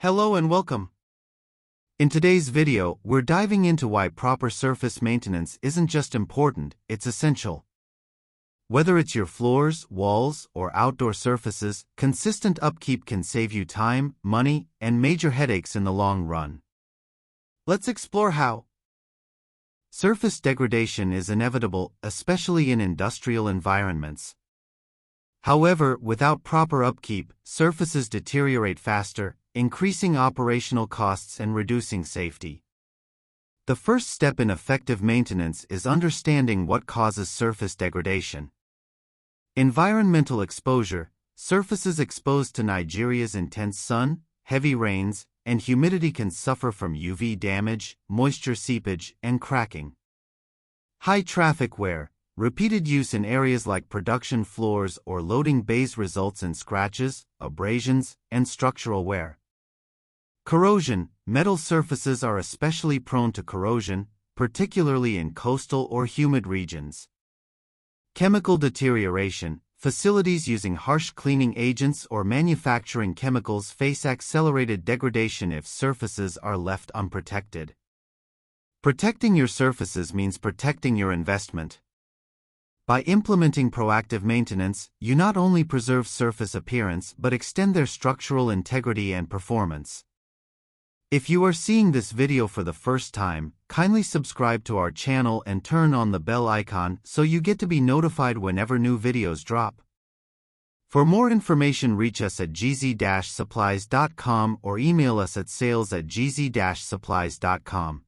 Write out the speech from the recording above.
Hello and welcome. In today's video, we're diving into why proper surface maintenance isn't just important, it's essential. Whether it's your floors, walls, or outdoor surfaces, consistent upkeep can save you time, money, and major headaches in the long run. Let's explore how. Surface degradation is inevitable, especially in industrial environments. However, without proper upkeep, surfaces deteriorate faster, increasing operational costs and reducing safety. The first step in effective maintenance is understanding what causes surface degradation. Environmental exposure: surfaces exposed to Nigeria's intense sun, heavy rains, and humidity can suffer from UV damage, moisture seepage, and cracking. High traffic wear: repeated use in areas like production floors or loading bays results in scratches, abrasions, and structural wear. Corrosion: metal surfaces are especially prone to corrosion, particularly in coastal or humid regions. Chemical deterioration: facilities using harsh cleaning agents or manufacturing chemicals face accelerated degradation if surfaces are left unprotected. Protecting your surfaces means protecting your investment. By implementing proactive maintenance, you not only preserve surface appearance but extend their structural integrity and performance. If you are seeing this video for the first time, kindly subscribe to our channel and turn on the bell icon so you get to be notified whenever new videos drop. For more information, reach us at gz-supplies.com or email us at sales@gz-supplies.com.